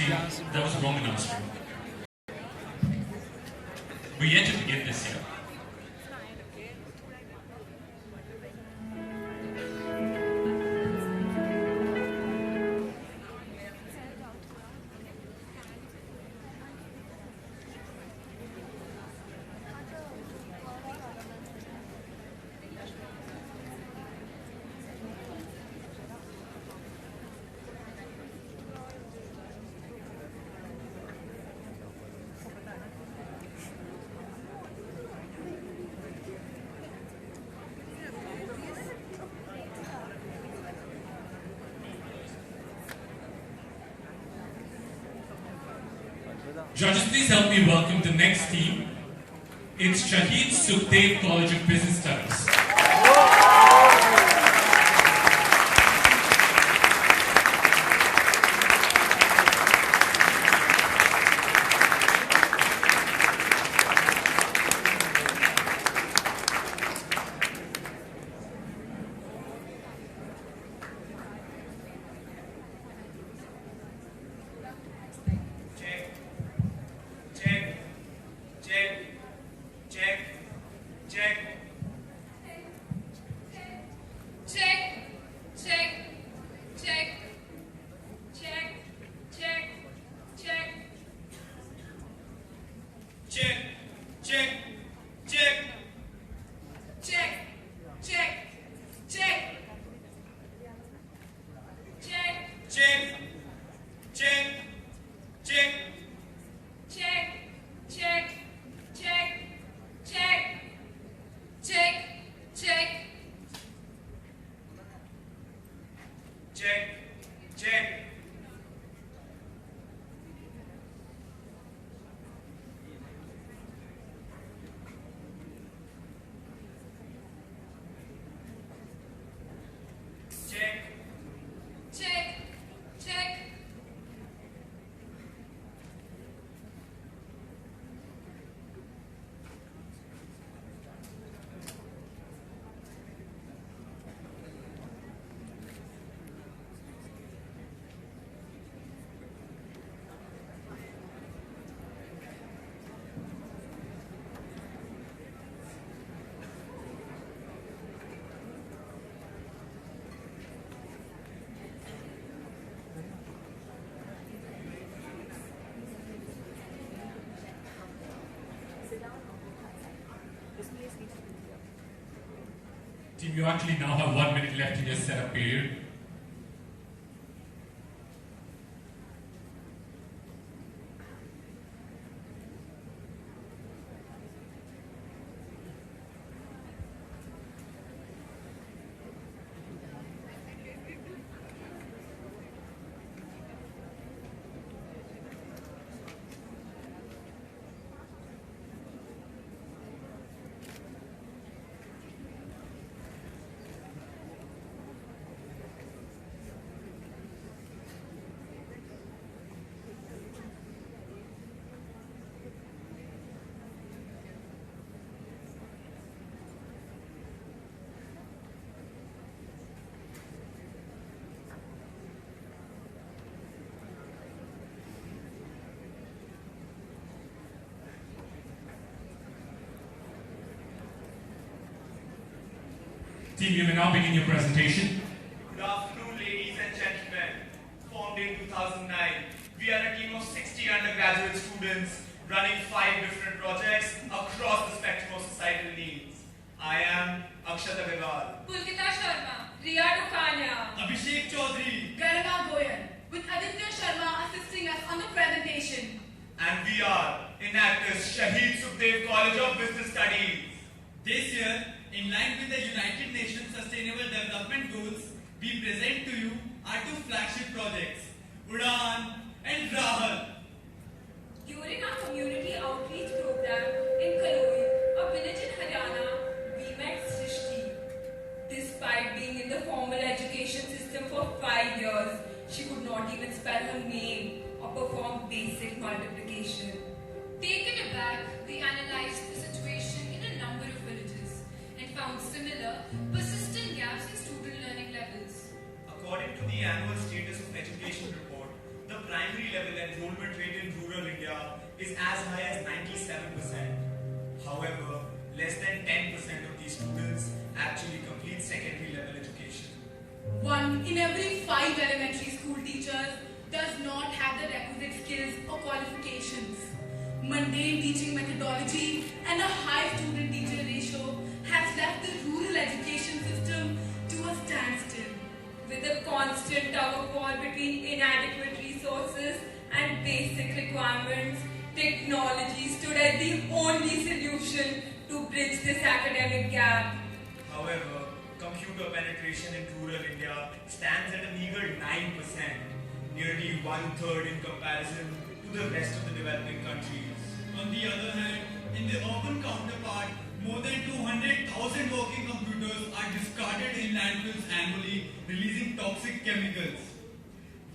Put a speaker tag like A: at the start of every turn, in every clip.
A: you that was wrong in our stream. We're yet to begin this year. Judges, please help me welcome the next team. It's Sscbs College of Business Studies. Team, you actually now have 1 minute left in your setup period. Team, you may now begin your presentation.
B: Good afternoon, ladies and gentlemen. Formed in 2009, we are a team of 60 undergraduate students running 5 different projects across the spectrum of societal needs. I am Akshat Agarwal,
C: Pulkita Sharma, Riya Dukania,
B: Abhishek Chaudhary,
C: Garima Goyal, with Aditya Sharma assisting us on the presentation.
B: and we are Enactus, Sscbs College of Business Studies.
D: This year, in line with the United Nations Sustainable Development Goals, we present to you our 2 flagship projects, Udaan and Rahal.
C: During our community outreach program in Kaloi, a village in Haryana, we met Srishti. Despite being in the formal education system for 5 years, she could not even spell her name or perform basic multiplication. Taken aback, we analyzed the situation in a number of villages and found similar, persistent gaps in student learning levels.
B: According to the annual Status of Education report, the primary level enrollment rate in rural India is as high as 97%. However, less than 10% of these students actually complete secondary level education.
E: 1 in every 5 elementary school teachers does not have the requisite skills or qualifications. Mundane teaching methodology and a high student-teacher ratio has left the rural education system to a standstill.
C: With a constant tug-of-war between inadequate resources and basic requirements, technology stood as the only solution to bridge this academic gap.
B: However, computer penetration in rural India stands at a meager 9%, nearly one-third in comparison to the rest of the developing countries.
D: On the other hand, in the urban counterpart, more than 200,000 working computers are discarded in landfills annually, releasing toxic chemicals.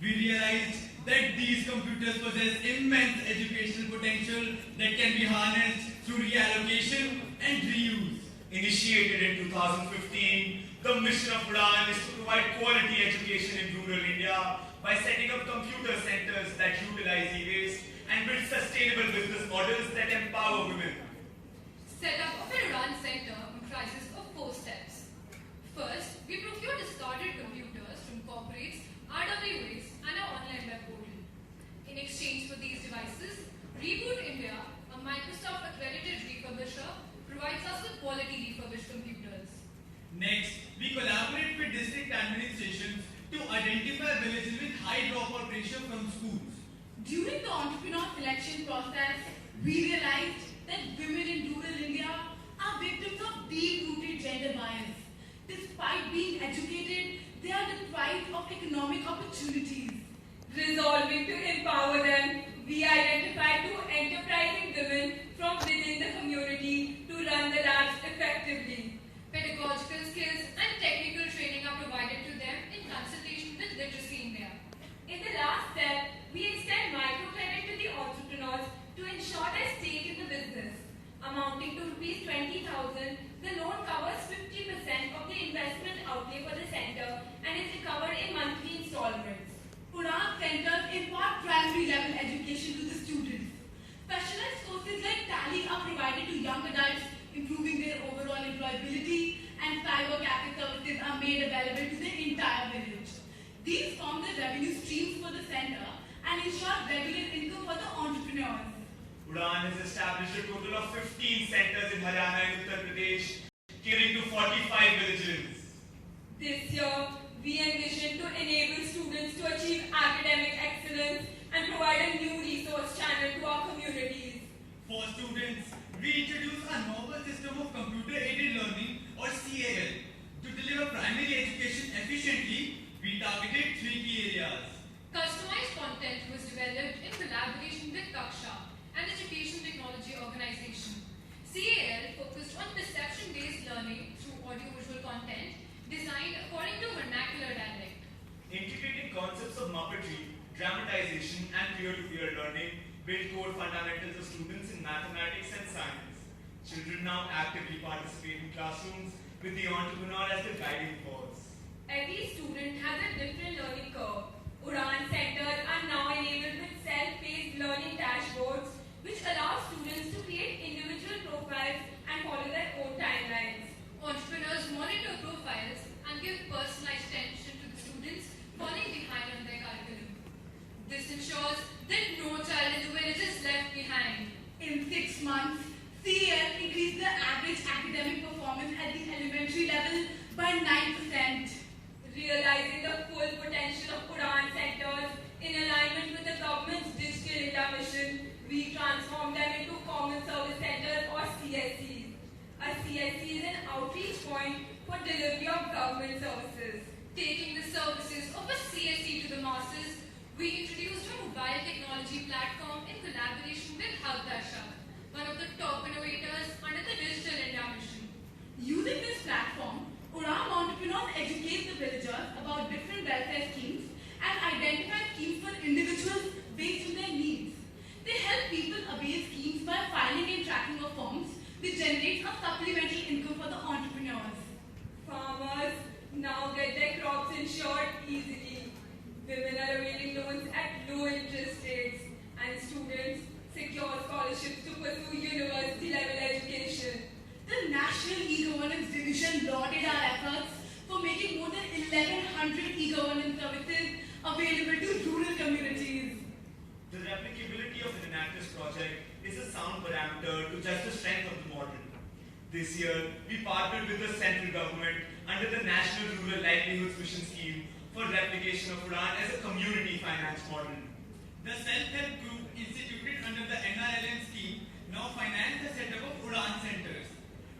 D: We realized that these computers possess immense educational potential that can be harnessed through reallocation and reuse.
B: Initiated in 2015, the mission of Udaan is to provide quality education in rural India by setting up computer centers that utilize e-waste and build sustainable business models that empower women.
F: Setup of an Udaan center comprises of 4 steps. First, we procure discarded computers from corporates, RWAs, and our online web portal. In exchange for these devices, Reboot India, a Microsoft accredited refurbisher, provides us with quality refurbished computers.
D: Next, we collaborate with district administrations to identify villages with high dropout ratio from schools.
E: During the entrepreneur selection process, we realized that women in rural India are victims of deep-rooted gender bias. Despite being educated, they are deprived of economic opportunities.
C: Resolving to empower them, we identified 2 enterprising women from within the community to run the labs effectively.
F: Pedagogical skills and technical training are provided to them in consultation with Literacy India.
C: In the last step, we extend microcredit to the entrepreneurs to ensure their stake in the business. Amounting to Rs 20,000, the loan covers 50% of the investment outlay for the center and is recovered in monthly installments.
E: Udaan centers impart primary level education to the students. Specialized courses like Tally are provided to young adults, improving their overall employability, and cyber cafe services are made available to the entire village. These form the revenue streams for the center and ensure regular income for the entrepreneurs.
B: Udaan has established a total of 15 centers in Haryana and Uttar Pradesh, catering to 45 villages.
C: This year, we envision to enable students to achieve academic excellence and provide a new resource channel to our communities.
D: For students, we introduce a novel system of computer-aided learning or CAL. To deliver primary education efficiently, we targeted 3 key areas.
F: Customized content was developed in collaboration with Kaksha, an education technology organization. CAL focused on perception-based learning through audiovisual content designed according to vernacular dialect.
B: Integrating concepts of Muppetry, dramatization, and peer-to-peer learning build core fundamentals of students in mathematics and science. Children now actively participate in classrooms with the entrepreneur as the guiding force.
C: Every student has a different learning curve. Udaan centers are now enabled with self-paced learning dashboards, which allow students to create individual profiles and follow their own timelines.
F: Entrepreneurs monitor profiles and give personalized attention to the students falling behind on their curriculum. This ensures that no child in the village is left behind.
E: In 6 months, CAL increased the average academic performance at the elementary level by 9%.
C: Realizing the full potential of Udaan centers in alignment with the government's Digital India mission, we transformed them into Common Service Centers or CSCs. A CSC is an outreach point for delivery of government services.
F: Taking the services of a CSC to the masses, we introduced a mobile technology platform in collaboration with Hagdasha, one of the top innovators under the Digital India mission.
E: Using this platform, Udaan entrepreneurs educate the villagers about different welfare schemes and identify schemes for individuals based on their needs. They help people avail schemes by filing and tracking of forms, which generates a supplementary income for the entrepreneurs.
C: Farmers now get their crops insured easily. Women are availing loans at low interest secure scholarships to pursue university-level education.
E: The National E-Governance Division lauded our efforts for making more than 1,100 e-governance services available to rural communities.
B: The replicability of the Enactus project is a sound parameter to judge the strength of the model. This year, we partnered with the central government under the National Rural Livelihoods Mission Scheme for replication of Udan as a community finance model.
D: The self-help group instituted under the NRLM scheme now finance the setup of Udan centers.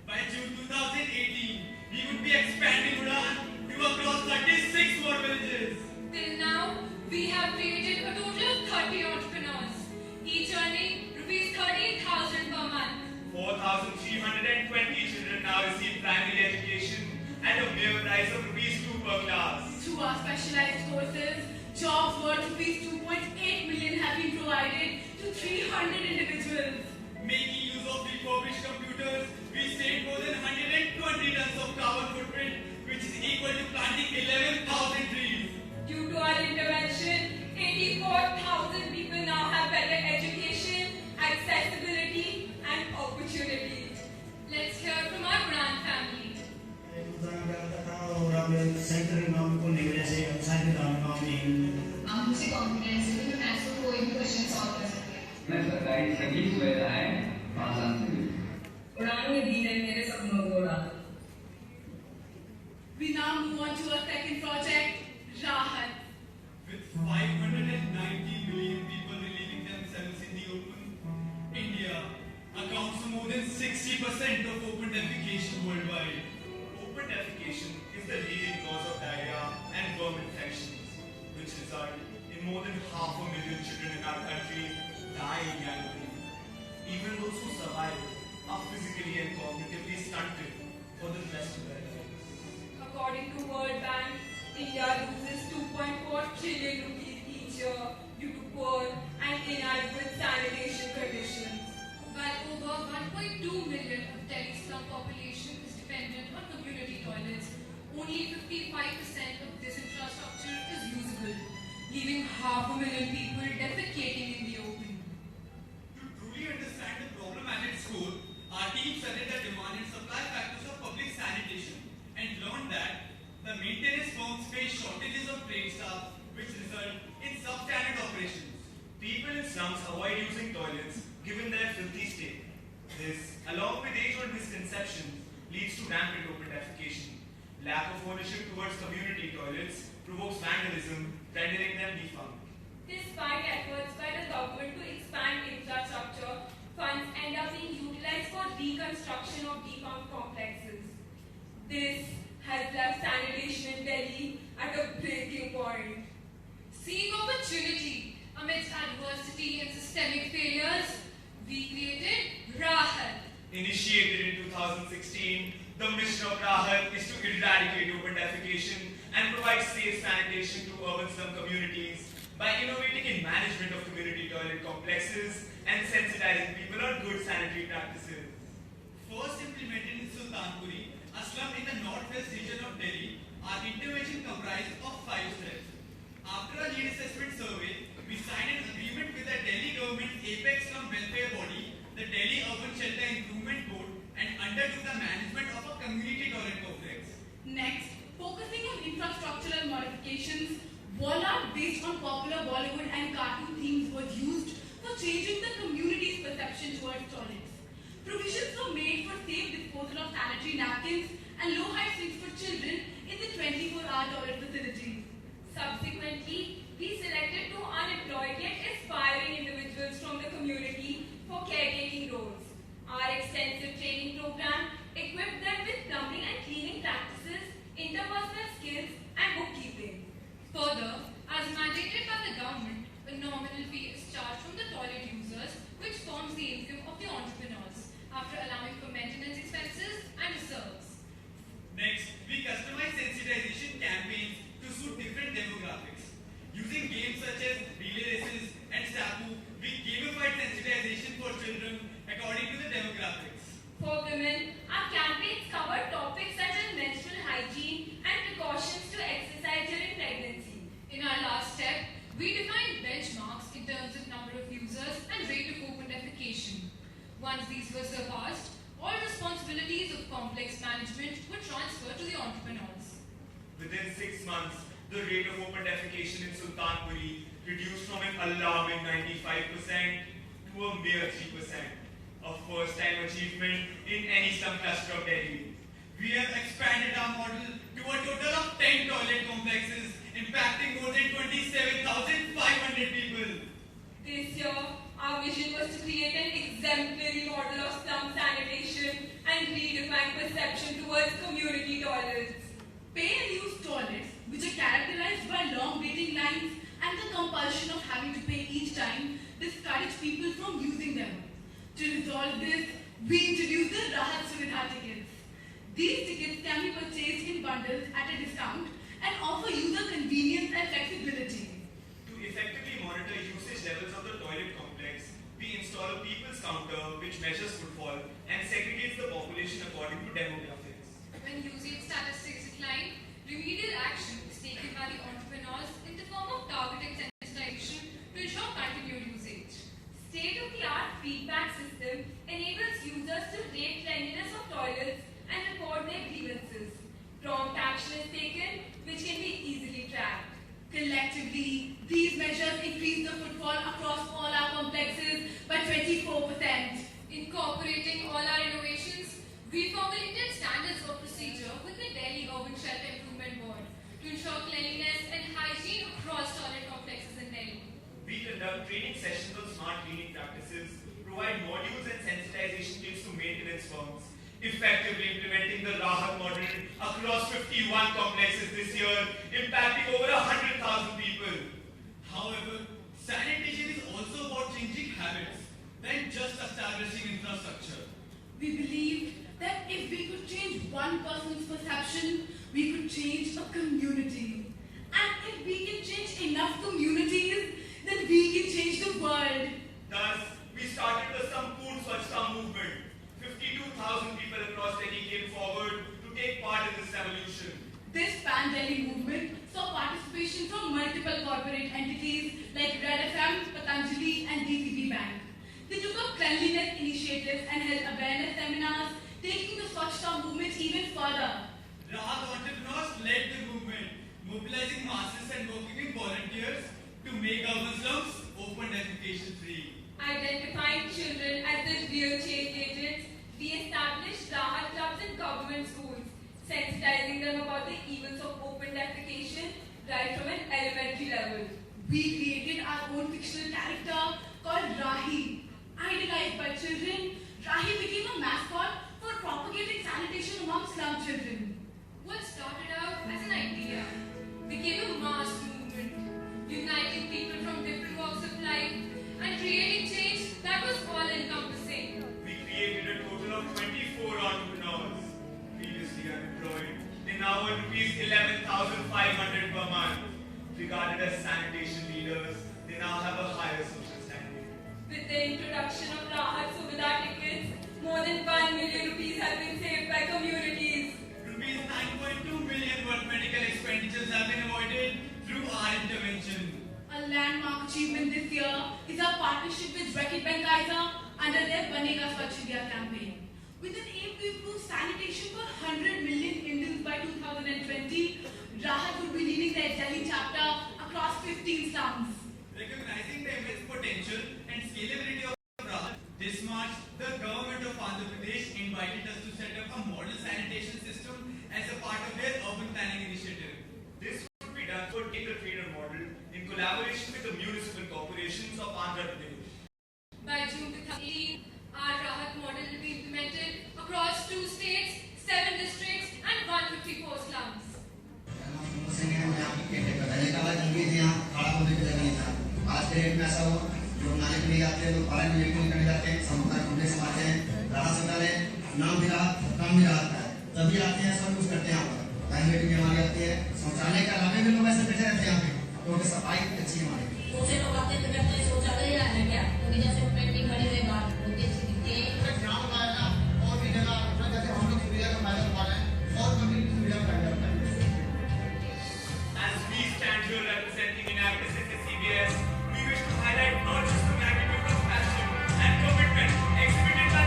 D: By June 2018, we would be expanding Udan to across 36 more villages.
F: Till now, we have created a total of 30 entrepreneurs, each earning rupees 13,000 per month.
B: 4,320 children now receive primary education at a mere price of rupees 2 per class.
E: Through our specialized courses, jobs worth rupees 2.8 million have been provided to 300 individuals.
D: Making use of refurbished computers, we saved more than 120 tons of carbon footprint, which is equal to planting 11,000 trees.
C: Due to our intervention, 84,000 people now have better education, accessibility, and opportunity.
F: Let's hear from our Udan family.
G: आप मुझे confidence है कि maths को कोई भी question solve कर सकते हैं।
H: मैं सरकारी सभी सुविधाएं आसान से मिली।
G: उड़ान में दी है मेरे सपनों को उड़ा।
E: We now move on to our second project, Rahat.
D: With 590 million people relieving themselves in the open, India accounts for more than 60% of open defecation worldwide.
B: Open defecation is the leading cause of diarrhea and worm infections, which result in more than 500,000 children in our country dying annually. Even those who survive are physically and cognitively stunted for the rest of their lives.
C: According to World Bank, India loses 2.4 trillion rupees each year due to poor and inadequate sanitation conditions.
F: While over 1.2 million of Delhi's slum population is dependent on community toilets, only 55% of this infrastructure is usable, leaving 500,000 people defecating in the open.
D: To truly understand the problem at its core, our team studied the demand and supply factors of public sanitation and learned that the maintenance firms face shortages of trained staff, which result in substandard operations.
B: People in slums avoid using toilets given their filthy state. This, along with age-old misconceptions, leads to rampant open defecation. Lack of ownership towards community toilets provokes vandalism, rendering them defunct.
C: Despite efforts by the government to expand infrastructure, funds end up being utilized for reconstruction of defunct complexes. This has left sanitation in Delhi at a breaking point.
F: Seeing opportunity amidst adversity and systemic failures, we created Rahat.
B: Initiated in 2016, the mission of Rahat is to eradicate open defecation and provide safe sanitation to urban slum communities by innovating in management of community toilet complexes and sensitizing people on good sanitary practices.
D: First implemented in Sultanpuri, a slum in the northwest region of Delhi, our intervention comprised of 5 steps. After a need assessment survey, we signed an agreement with the Delhi government's apex slum welfare body, the Delhi Urban Shelter Improvement Board, and undertook the management of a community toilet complex.
E: Next, focusing on infrastructural modifications, wall art based on popular Bollywood and cartoon themes was used for changing the community's perception towards toilets. Provisions were made for safe disposal of sanitary napkins and low-height sinks for children in the 24-hour toilet facilities.
C: Subsequently, we selected 2 unemployed yet aspiring individuals from the community for caretaking roles. Our extensive training program equipped them with plumbing and cleaning practices, interpersonal skills, and bookkeeping.
F: Further, as mandated by the government, a nominal fee is charged from the toilet users, which forms the income of the entrepreneurs, after allowing for maintenance expenses and reserves.
D: Next, we customize sensitization campaigns to suit different demographics. Using games such as relay races and Sapu, we gamified sensitization for children according to the demographics.
C: For
F: Once these were surpassed, all responsibilities of complex management would transfer to the entrepreneurs.
B: Within 6 months, the rate of open defecation in Sultanpuri reduced from an alarming 95% to a mere 3%, a first-time achievement in any slum cluster of Delhi.
D: We have expanded our model to a total of 10 toilet complexes, impacting more than 27,500 people.
C: This year, our vision was to create an exemplary model of slum sanitation and redefine perception towards community toilets.
E: Pay-and-use toilets, which are characterized by long waiting lines and the compulsion of having to pay each time, discourage people from using them. To resolve this, we introduced the Rahat Suvidha tickets. These tickets can be purchased in bundles at a discount and offer user convenience and flexibility.
B: To effectively monitor usage levels of the toilet complex, we install a people's counter which measures footfall and segregates the population according to demographics.
F: When usage statistics decline, remedial action is taken by the entrepreneurs in the form of targeted sensitization to ensure continued usage.
C: State-of-the-art feedback system enables users to rate cleanliness of toilets and report their grievances. Prompt action is taken, which can be easily tracked.
E: Collectively, these measures increase the footfall across all our complexes by 24%.
F: Incorporating all our innovations, we formulated standards of procedure with the Delhi Urban Shelter Improvement Board to ensure cleanliness and hygiene across toilet complexes in Delhi.
B: We conduct training sessions on smart cleaning practices, provide modules and sensitization tips to maintenance firms, effectively implementing the Rahat model across 51 complexes this year, impacting over 100,000 people.
D: However, sanitation is also about changing habits than just establishing infrastructure.
E: We believed that if we could change one person's perception, we could change a community. And if we can change enough communities, then we can change the world.
B: Thus, we started the Sampur Swachhta movement. 52,000 people across Delhi came forward to take part in this revolution.
E: This Pan-Delhi movement saw participation from multiple corporate entities like Red FM, Patanjali and DCB Bank. They took up cleanliness initiatives and held awareness seminars, taking the Swachhta movement even further.
D: Rahat entrepreneurs led the movement, mobilizing masses and working with volunteers to make urban slums open defecation free.
C: Identifying children as the real change agents, we established Rahat clubs in government schools, sensitizing them about the evils of open defecation right from an elementary level.
E: We created our own fictional character called Rahi. Idolized by children, Rahi became a mascot for propagating sanitation among slum children.
F: What started out as an idea became a mass movement, uniting people from different walks of life and creating change that was all-encompassing.
B: We created a total of 24 entrepreneurs, previously unemployed. They now earn rupees 11,500 per month. Regarded as sanitation leaders, they now have a higher social standing.
C: With the introduction of Rahat Suvidha tickets, more than 1 million rupees have been saved by communities.
D: Rupees 9.2 million worth medical expenditures have been avoided through our intervention.
E: A landmark achievement this year is our partnership with Reckitt Benckiser under their Banega Swachh India campaign. With an aim to improve sanitation for 100 million Indians by 2020, Rahat will be leading their Delhi chapter across 15 slums.
D: Recognizing the immense potential and scalability of Rahat, this March, the government of Andhra Pradesh invited us to set up a model sanitation system as a part of their urban planning initiative.
B: This would be done for take the trainer model in collaboration with the municipal corporations of Andhra Pradesh.
F: By June 2018, our Rahat model will be implemented across 2 states, 7 districts and 154 slums.
I: आज के date में ऐसा हुआ जो नाले पे नहीं जाते हैं लोग पालन में करने जाते हैं समुदाय खुले से आते हैं राहत शौचालय नाम भी रहा काम भी रहा है तभी आते हैं सब कुछ करते हैं यहाँ पर टाइम वेटिंग हमारी आती है शौचालय के अलावे भी लोग ऐसे बैठे रहते हैं यहाँ पे क्योंकि सफाई अच्छी है हमारी
J: दूसरे लोग आते हैं तो कहते हैं शौचालय ही रहना क्या क्योंकि जैसे पेंटिंग बनी हुई बात होती है
I: ग्राउंड का है और भी जगह जैसे हम लोग सुविधा का फायदा उठा रहे हैं और कम्युनिटी सुविधा का फायदा उठा रहे हैं
B: As we stand here representing Enactus and Sscbs, we wish to highlight not just the magnitude of passion and commitment exhibited by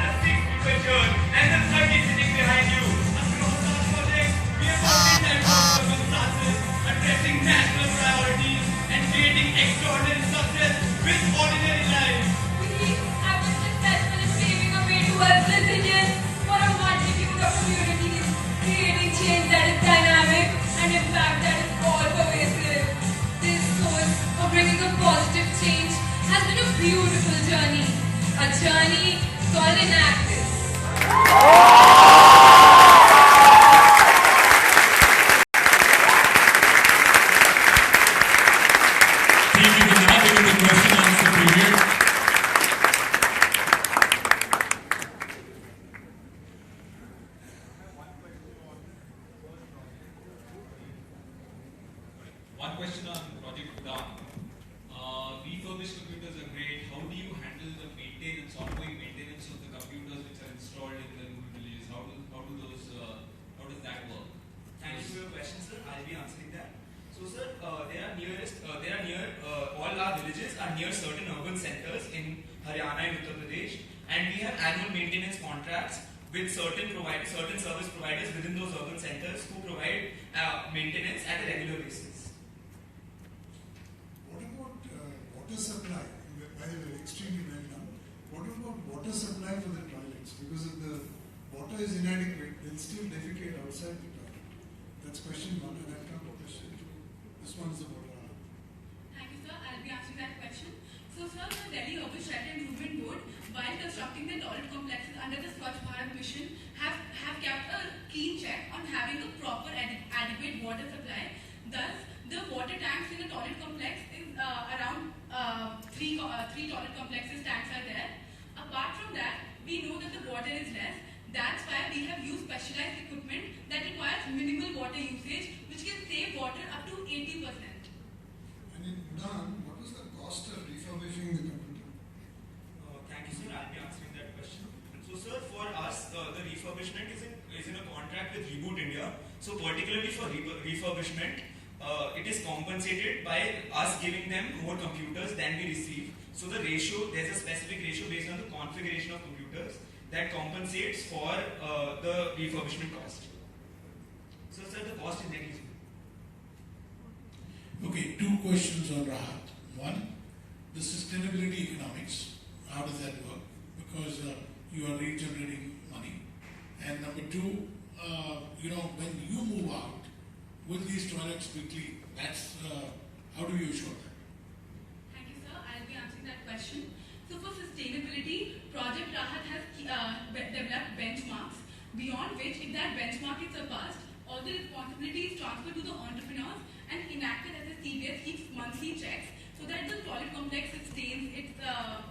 C: towards resilience for a multitude of communities, creating change that is dynamic and impact that is all-pervasive. This course of bringing a positive change has been a beautiful journey, a journey called Enactus.
A: Thank you. We now begin the question and answer period. One question on Project Udaan. Refurbished computers are great. How do you handle the maintenance, ongoing maintenance of the computers which are installed in the rural villages? How does that work?
B: Thank you for your question, sir. I'll be answering that. So, sir, all our villages are near certain urban centers in Haryana and Uttar Pradesh, and we have annual maintenance contracts with certain service providers within those urban centers who provide maintenance at a regular basis.
K: What about water supply? By the way, extremely well done. What about water supply for the toilets? Because if the water is inadequate, they'll still defecate outside the toilet. That's question one, and I'll come to question two. This one is the water.
E: Thank you, sir. I'll be answering that question. So, sir, the Delhi Urban Shelter Improvement Board, while constructing the toilet complexes under the Swachh Bharat mission, have kept a keen check on having a proper adequate water supply. Thus, the water tanks in the toilet complex is around three toilet complexes tanks are there. Apart from that, we know that the water is less. That's why we have used specialized equipment that requires minimal water usage, which can save water up to 80%.
K: And in Udaan, what was the cost of refurbishing the computer?
B: Thank you, sir. I'll be answering that question. So, sir, for us, the refurbishment is in a contract with Reboot India. So, particularly for refurbishment, it is compensated by us giving them more computers than we receive. So, the ratio, there's a specific ratio based on the configuration of computers that compensates for the refurbishment cost. So, sir, the cost is negligible.
L: Okay, two questions on Rahat. One, the sustainability economics, how does that work? Because you are regenerating money. And number two, when you move out with these toilets quickly, that's how do you ensure that?
E: Thank you, sir. I'll be answering that question. So, for sustainability, Project Rahat has developed benchmarks, beyond which, if that benchmark is surpassed, all the responsibility is transferred to the entrepreneurs and Enactus as a Sscbs keeps monthly checks so that the toilet complex sustains its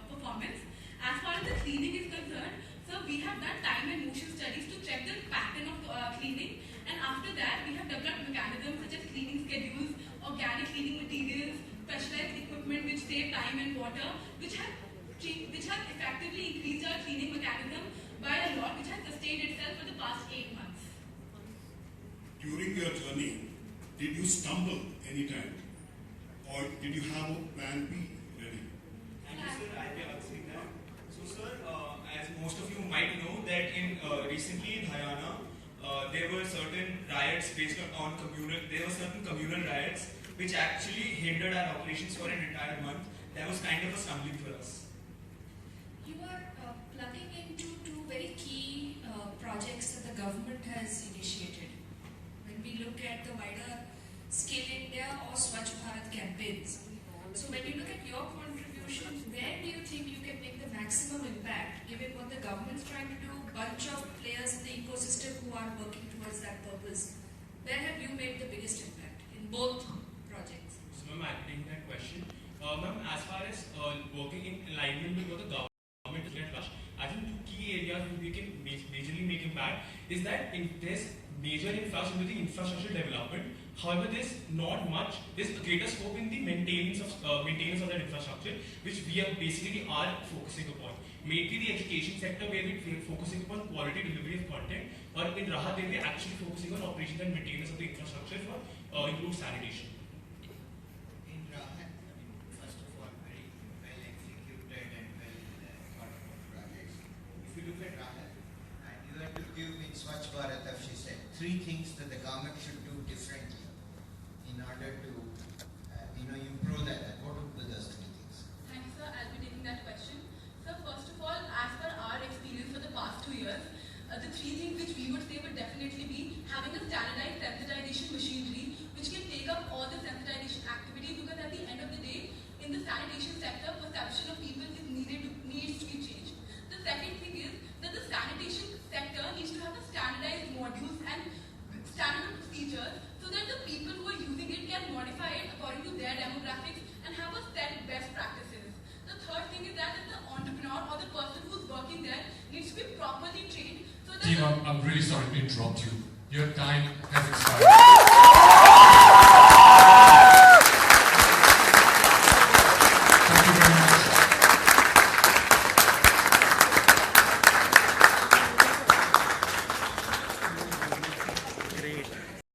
E: performance. As far as the cleaning is concerned, so we have done time and motion studies to check the pattern of cleaning, and after that we have developed mechanisms such as cleaning schedules, organic cleaning materials, specialized equipment which save time and water, which have effectively increased our cleaning mechanism by a lot, which has sustained itself for the past 8 months.
M: During your journey, did you stumble anytime? Or did you have a plan B ready?
B: Thank you, sir. I'll be answering that. So, sir, as most of you might know, that recently in Haryana, there were certain riots based on communal riots which actually hindered our operations for an entire month. That was kind of a stumbling for us.
N: You are plugging into two very key projects that the government has initiated. When we look at the wider Skill India or Swachh Bharat campaigns. So when you look at your contribution, where do you think you can make the maximum impact, given what the government's trying to do, bunch of players in the ecosystem who are working towards that purpose? Where have you made the biggest impact in both projects?
A: So, ma'am, I'll take that question. Ma'am, as far as working in alignment with what the government is doing, I think two key areas where we can majorly make impact is that there's major infrastructure development. However, there's a greater scope in the maintenance of that infrastructure, which we are focusing upon. Maybe the education sector where we're focusing upon quality delivery of content, or in Rahat where we're actually focusing on operations and maintenance of the infrastructure for improved sanitation.
O: In Rahat, first of all, very well executed and well thought out projects. If you look at Rahat, and you have to give in Swachh Bharat, as she said, 3 things that the government should do differently in order to improve that. What would be those 3 things?
E: Thank you, sir. I'll be taking that question. So first of all, as per our experience for the past The three things which we would say would definitely be having a standardized sensitization machinery which can take up all the sensitization activities, because at the end of the day, in the sanitation sector, perception of people is needs to be changed. The second thing is that the sanitation sector needs to have a standardized modules and standard procedures so that the people who are using it can modify it according to their demographics and have a set best practices. The third thing is that the entrepreneur or the person who's working there needs to be properly trained so that...
P: Team, I'm really sorry to interrupt you. Your time has expired.